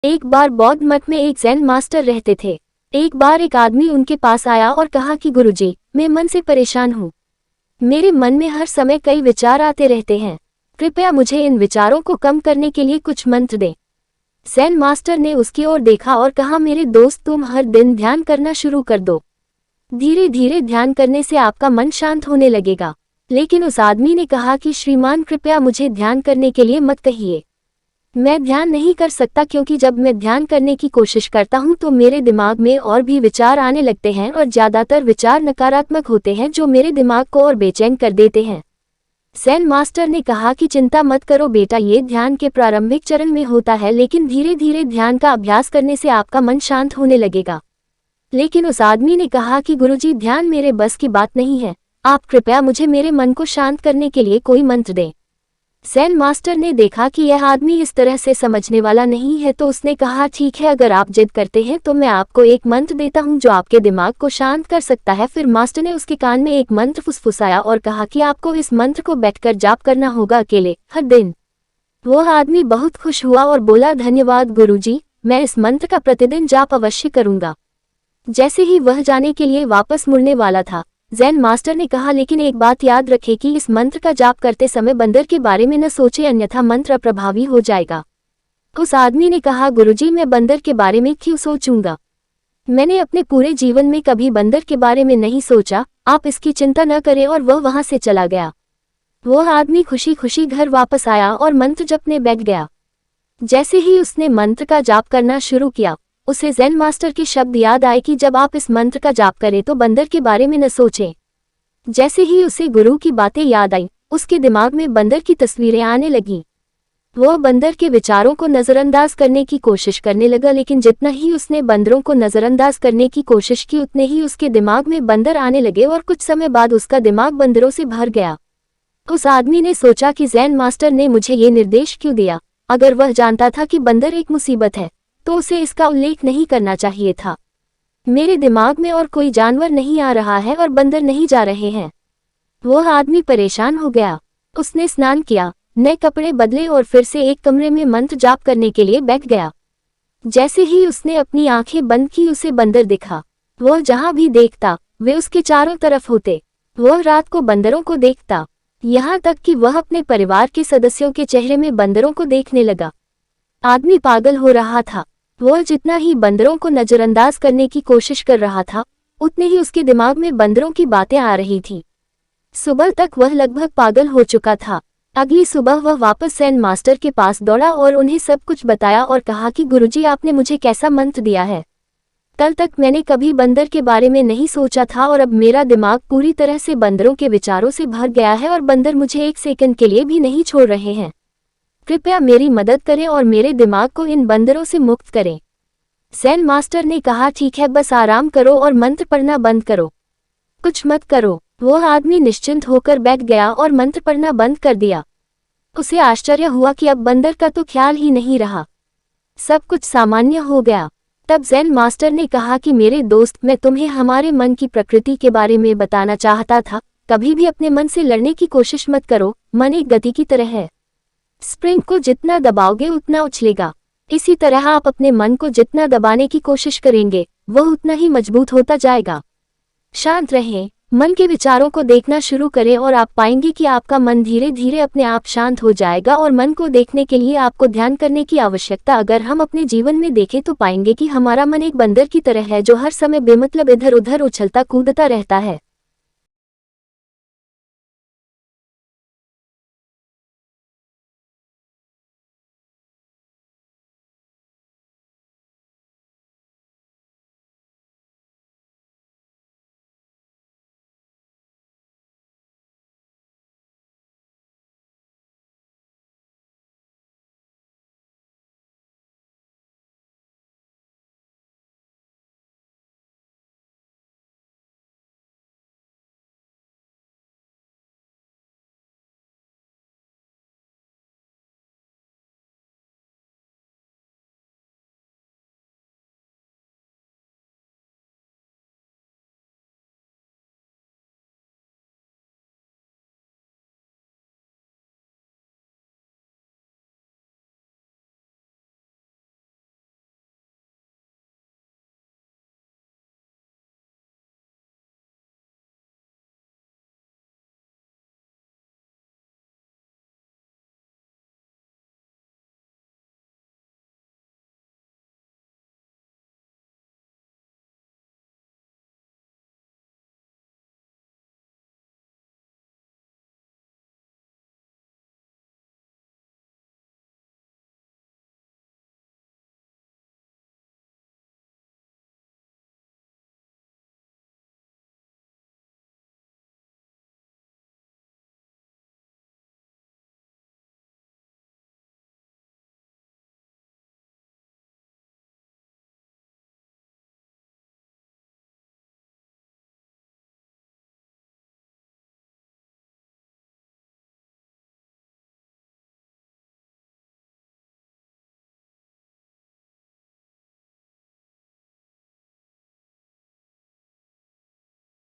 एक बार बौद्ध मठ में एक ज़ेन मास्टर रहते थे। एक बार एक आदमी उनके पास आया और कहा कि गुरुजी, मैं मन से परेशान हूँ। मेरे मन में हर समय कई विचार आते रहते हैं। कृपया मुझे इन विचारों को कम करने के लिए कुछ मंत्र दें। ज़ेन मास्टर ने उसकी ओर देखा और कहा, मेरे दोस्त, तुम हर दिन ध्यान करना शुरू कर दो। धीरे धीरे ध्यान करने से आपका मन शांत होने लगेगा। लेकिन उस आदमी ने कहा कि श्रीमान, कृपया मुझे ध्यान करने के लिए मत कहिए। मैं ध्यान नहीं कर सकता क्योंकि जब मैं ध्यान करने की कोशिश करता हूं तो मेरे दिमाग में और भी विचार आने लगते हैं और ज़्यादातर विचार नकारात्मक होते हैं जो मेरे दिमाग को और बेचैन कर देते हैं। ज़ेन मास्टर ने कहा कि चिंता मत करो बेटा, ये ध्यान के प्रारंभिक चरण में होता है, लेकिन धीरे धीरे ध्यान का अभ्यास करने से आपका मन शांत होने लगेगा। लेकिन उस आदमी ने कहा कि गुरुजी, ध्यान मेरे बस की बात नहीं है। आप कृपया मुझे मेरे मन को शांत करने के लिए कोई मंत्र दें। ज़ेन मास्टर ने देखा कि यह आदमी इस तरह से समझने वाला नहीं है तो उसने कहा, ठीक है, अगर आप जिद करते हैं तो मैं आपको एक मंत्र देता हूं जो आपके दिमाग को शांत कर सकता है। फिर मास्टर ने उसके कान में एक मंत्र फुसफुसाया और कहा कि आपको इस मंत्र को बैठकर जाप करना होगा, अकेले, हर दिन। वह आदमी बहुत खुश हुआ और बोला, धन्यवाद गुरुजी, मैं इस मंत्र का प्रतिदिन जाप अवश्य करूंगा। जैसे ही वह जाने के लिए वापस मुड़ने वाला था, ज़ेन मास्टर ने कहा, लेकिन एक बात याद रखें कि इस मंत्र का जाप करते समय बंदर के बारे में न सोचें, अन्यथा मंत्र अप्रभावी हो जाएगा। उस आदमी ने कहा, गुरुजी, मैं बंदर के बारे में क्यों सोचूंगा? मैंने अपने पूरे जीवन में कभी बंदर के बारे में नहीं सोचा। आप इसकी चिंता न करें। और वह वहां से चला गया। वह आदमी खुशी खुशी घर वापस आया और मंत्र जपने बैठ गया। जैसे ही उसने मंत्र का जाप करना शुरू किया, उसे ज़ेन मास्टर के शब्द याद आए कि जब आप इस मंत्र का जाप करें तो बंदर के बारे में न सोचें। जैसे ही उसे गुरु की बातें याद आई, उसके दिमाग में बंदर की तस्वीरें आने लगीं। वह बंदर के विचारों को नज़रअंदाज करने की कोशिश करने लगा, लेकिन जितना ही उसने बंदरों को नज़रअंदाज करने की कोशिश की उतने ही उसके दिमाग में बंदर आने लगे और कुछ समय बाद उसका दिमाग बंदरों से भर गया। उस आदमी ने सोचा कि ज़ेन मास्टर ने मुझे ये निर्देश क्यों दिया? अगर वह जानता था कि बंदर एक मुसीबत है तो उसे इसका उल्लेख नहीं करना चाहिए था। मेरे दिमाग में और कोई जानवर नहीं आ रहा है और बंदर नहीं जा रहे हैं। वह आदमी परेशान हो गया। उसने स्नान किया, नए कपड़े बदले और फिर से एक कमरे में मंत्र जाप करने के लिए बैठ गया। जैसे ही उसने अपनी आंखें बंद की, उसे बंदर दिखा। वह जहां भी देखता वे उसके चारों तरफ होते। वह रात को बंदरों को देखता, यहाँ तक कि वह अपने परिवार के सदस्यों के चेहरे में बंदरों को देखने लगा। आदमी पागल हो रहा था। वह जितना ही बंदरों को नजरअंदाज करने की कोशिश कर रहा था, उतने ही उसके दिमाग में बंदरों की बातें आ रही थीं। सुबह तक वह लगभग पागल हो चुका था। अगली सुबह वह वापस ज़ेन मास्टर के पास दौड़ा और उन्हें सब कुछ बताया और कहा कि गुरुजी, आपने मुझे कैसा मंत्र दिया है। कल तक मैंने कभी बंदर के बारे में नहीं सोचा था और अब मेरा दिमाग पूरी तरह से बंदरों के विचारों से भर गया है और बंदर मुझे एक सेकंड के लिए भी नहीं छोड़ रहे हैं। कृपया मेरी मदद करें और मेरे दिमाग को इन बंदरों से मुक्त करें। ज़ेन मास्टर ने कहा, ठीक है, बस आराम करो और मंत्र पढ़ना बंद करो, कुछ मत करो। वह आदमी निश्चिंत होकर बैठ गया और मंत्र पढ़ना बंद कर दिया। उसे आश्चर्य हुआ कि अब बंदर का तो ख्याल ही नहीं रहा, सब कुछ सामान्य हो गया। तब ज़ेन मास्टर ने कहा कि मेरे दोस्त, मैं तुम्हें हमारे मन की प्रकृति के बारे में बताना चाहता था। कभी भी अपने मन से लड़ने की कोशिश मत करो। मन एक गति की तरह है, स्प्रिंग को जितना दबाओगे उतना उछलेगा। इसी तरह आप अपने मन को जितना दबाने की कोशिश करेंगे वह उतना ही मजबूत होता जाएगा। शांत रहें, मन के विचारों को देखना शुरू करें और आप पाएंगे कि आपका मन धीरे धीरे अपने आप शांत हो जाएगा। और मन को देखने के लिए आपको ध्यान करने की आवश्यकता अगर हम अपने जीवन में देखें तो पाएंगे कि हमारा मन एक बंदर की तरह है जो हर समय बेमतलब इधर उधर उछलता कूदता रहता है।